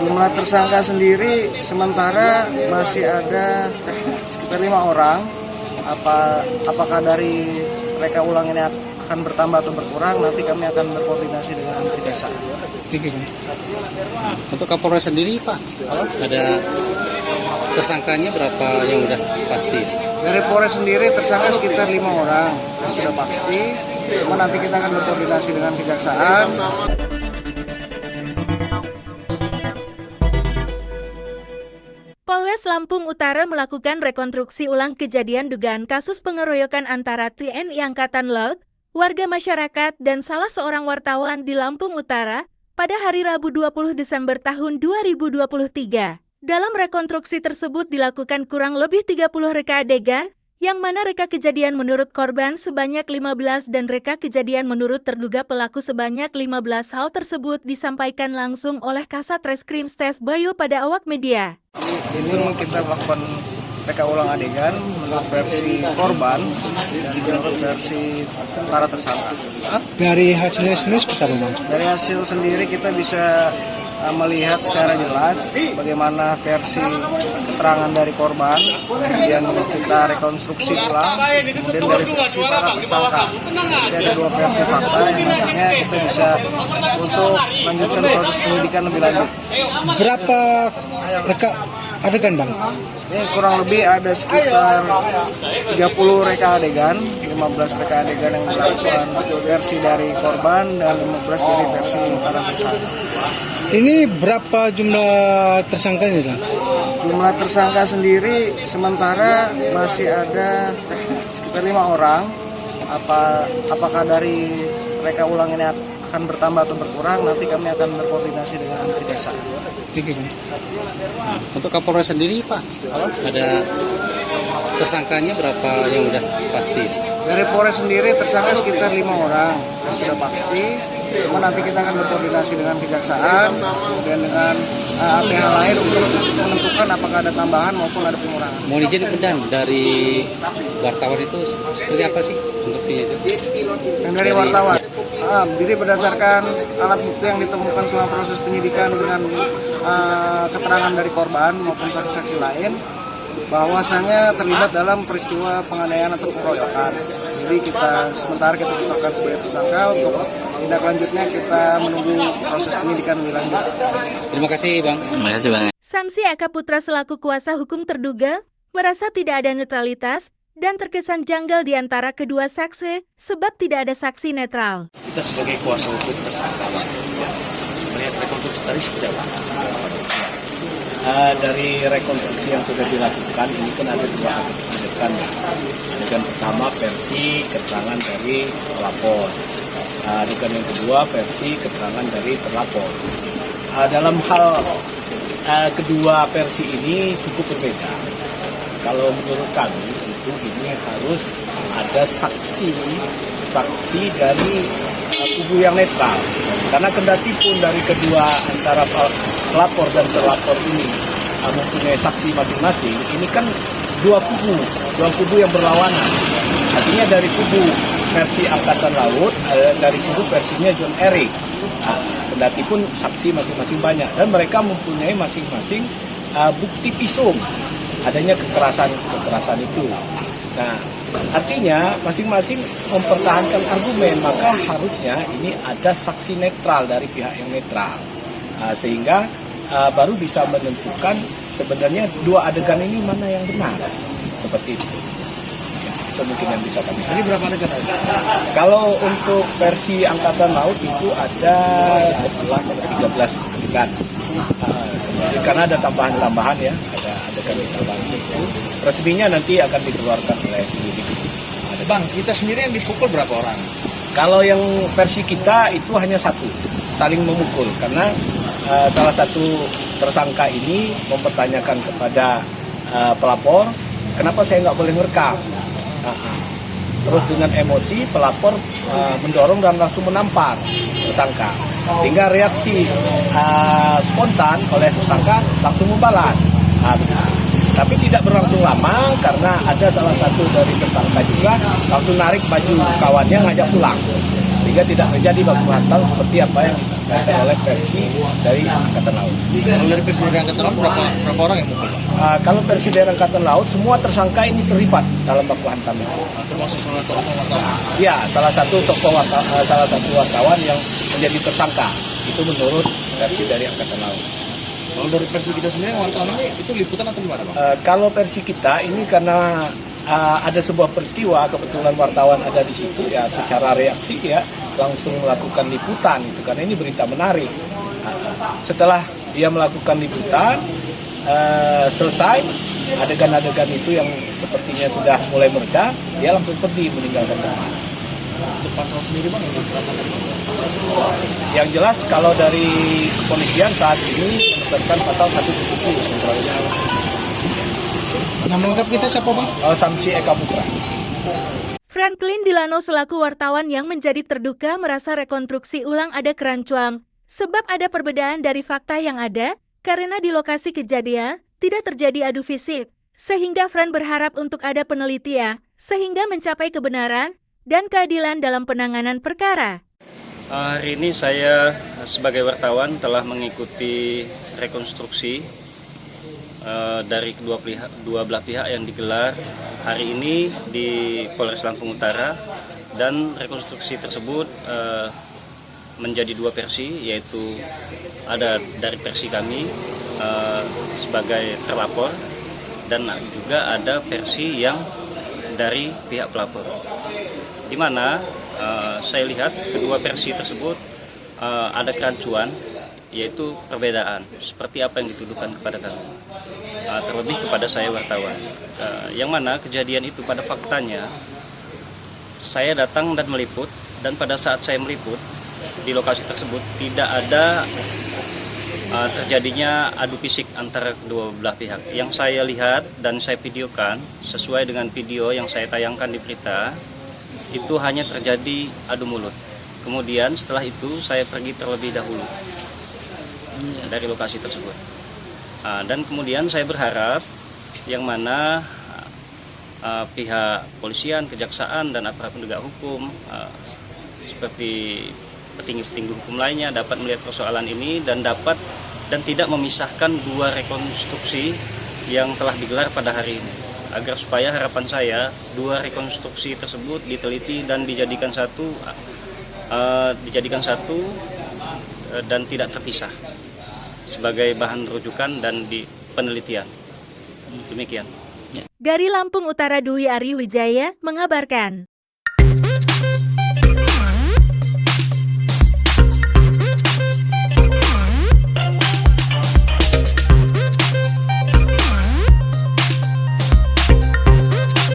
Jumlah tersangka sendiri sementara masih ada sekitar 5 orang. Apakah dari mereka ulang ini akan bertambah atau berkurang, nanti kami akan berkoordinasi dengan kejaksaan. Untuk Kapolres sendiri Pak, ada tersangkanya berapa yang udah pasti? Dari Polres sendiri tersangka sekitar 5 orang yang sudah pasti. Cuma nanti kita akan berkoordinasi dengan kejaksaan. Polres Lampung Utara melakukan rekonstruksi ulang kejadian dugaan kasus pengeroyokan antara TNI Angkatan Laut, warga masyarakat, dan salah seorang wartawan di Lampung Utara pada hari Rabu 20 Desember tahun 2023. Dalam rekonstruksi tersebut dilakukan kurang lebih 30 reka adegan, yang mana reka kejadian menurut korban sebanyak 15 dan reka kejadian menurut terduga pelaku sebanyak 15. Hal tersebut disampaikan langsung oleh Kasat Reskrim Stef Bayu pada awak media. Ini kita melakukan reka ulang adegan menurut versi korban dan menurut versi para tersangka. Dari hasilnya sendiri seperti apa, Bang? Dari hasil sendiri kita bisa melihat secara jelas bagaimana versi keterangan dari korban, kemudian kita rekonstruksi ulang, kemudian dari versi para tersangka. Jadi ada 2 versi fakta yang nantinya kita bisa untuk melanjutkan proses penyidikan lebih lanjut. Berapa reka adegan, Bang? Ini kurang lebih ada sekitar 30 reka adegan, 15 reka adegan yang dilakukan versi dari korban dan 15 dari versi para tersangka. Ini berapa jumlah tersangkanya, Bang? Jumlah tersangka sendiri sementara masih ada sekitar 5 orang. Apakah dari reka ulang ini akan bertambah atau berkurang, nanti kami akan berkoordinasi dengan kejaksaan. Untuk Kapolres sendiri Pak, ada tersangkanya berapa yang udah pasti? Dari Polres sendiri tersangka sekitar 5 orang yang sudah pasti. Cuma nanti kita akan berkoordinasi dengan kejaksaan dan dengan pihak lain untuk menentukan apakah ada tambahan maupun ada pengurangan. Mohon izin Pendan, dari wartawan itu seperti apa sih instruksinya itu? Dan dari wartawan, jadi berdasarkan alat bukti yang ditemukan selama proses penyidikan dengan keterangan dari korban maupun saksi-saksi lain, bahwasanya terlibat dalam peristiwa penganiayaan atau pengeroyokan. Jadi sementara kita tetapkan sebagai tersangka. Untuk tindak lanjutnya kita menunggu proses penyidikan lebih lanjut. Terima kasih Bang. Terima kasih Bang. Samsi Eka Putra selaku kuasa hukum terduga merasa tidak ada netralitas dan terkesan janggal di antara kedua saksi sebab tidak ada saksi netral. Kita sebagai kuasa hukum tersangka, melihat rekonstruksi tadi seperti apa? Dari rekonstruksi yang sudah dilakukan, ini kan ada 2 adegan. Adegan pertama versi keterangan dari pelapor. Adegan yang kedua versi keterangan dari terlapor. Dalam hal kedua versi ini cukup berbeda. Kalau menurut kami itu ini harus ada saksi dari kubu yang netral. Karena kendati pun dari kedua antara pelapor dan terlapor ini mempunyai saksi masing-masing, ini kan dua kubu yang berlawanan. Artinya dari kubu versi Angkatan Laut, dari kubu versinya John Eric. Kendati pun saksi masing-masing banyak dan mereka mempunyai masing-masing bukti visum adanya kekerasan itu. Nah, artinya masing-masing mempertahankan argumen, maka harusnya ini ada saksi netral dari pihak yang netral, sehingga baru bisa menentukan sebenarnya 2 adegan ini mana yang benar, seperti itu. Ya, itu mungkin yang bisa kami. Jadi berapa adegan? Kalau untuk versi Angkatan Laut itu ada 11 sampai 13 adegan. Karena ada tambahan-tambahan ya, ada adegan tambahan itu. Resminya nanti akan dikeluarkan oleh penyidik. Bang, kita sendiri yang dipukul berapa orang? Kalau yang versi kita itu hanya 1, saling memukul. Karena salah satu tersangka ini mempertanyakan kepada pelapor, kenapa saya nggak boleh merekam? Terus dengan emosi pelapor mendorong dan langsung menampar tersangka, sehingga reaksi spontan oleh tersangka langsung membalas. Tapi tidak berlangsung lama karena ada salah satu dari tersangka juga langsung narik baju kawannya ngajak pulang. sehingga tidak terjadi baku hantam seperti apa yang disampaikan oleh versi dari Angkatan Laut. Kalau dari versi dari Angkatan Laut berapa orang yang mukul? Kalau versi dari Angkatan Laut, semua tersangka ini terlibat dalam baku hantam itu. Termasuk salah satu wartawan. Ya, salah satu wartawan yang menjadi tersangka. Itu menurut versi dari Angkatan Laut. Kalau dari versi kita sendiri wartawan ini itu liputan atau gimana, Bang? Kalau versi kita ini karena ada sebuah peristiwa, kebetulan wartawan ada di situ, ya secara reaksi ya langsung melakukan liputan itu karena ini berita menarik. Setelah dia melakukan liputan, selesai adegan-adegan itu yang sepertinya sudah mulai mereda, dia langsung pergi meninggalkan tempat. Untuk pasal sendiri, Bang, ini berapa? Yang jelas kalau dari kepolisian saat ini menetapkan pasal 170 Nama lengkap kita siapa, Bang? Samsi Eka Putra. Franklin Delano selaku wartawan yang menjadi terduga merasa rekonstruksi ulang ada kerancuan, sebab ada perbedaan dari fakta yang ada, karena di lokasi kejadian tidak terjadi adu fisik, sehingga Fran berharap untuk ada penelitian, sehingga mencapai kebenaran dan keadilan dalam penanganan perkara. Hari ini saya sebagai wartawan telah mengikuti rekonstruksi dari dua belah pihak yang digelar hari ini di Polres Lampung Utara, dan rekonstruksi tersebut menjadi dua versi, yaitu ada dari versi kami sebagai terlapor dan juga ada versi yang dari pihak pelapor, di mana saya lihat kedua versi tersebut ada kerancuan, yaitu perbedaan seperti apa yang dituduhkan kepada kami, terlebih kepada saya wartawan, yang mana kejadian itu pada faktanya saya datang dan meliput, dan pada saat saya meliput di lokasi tersebut tidak ada terjadinya adu fisik antara kedua belah pihak. Yang saya lihat dan saya videokan sesuai dengan video yang saya tayangkan di berita, itu hanya terjadi adu mulut. Kemudian setelah itu saya pergi terlebih dahulu dari lokasi tersebut. Dan kemudian saya berharap yang mana pihak polisian, kejaksaan, dan aparat penegak hukum seperti petinggi-petinggi hukum lainnya dapat melihat persoalan ini dan tidak memisahkan dua rekonstruksi yang telah digelar pada hari ini, agar supaya harapan saya dua rekonstruksi tersebut diteliti dan dijadikan satu dan tidak terpisah sebagai bahan rujukan dan di penelitian. Demikian. Dari Lampung Utara, Dwi Ari Wijaya mengabarkan.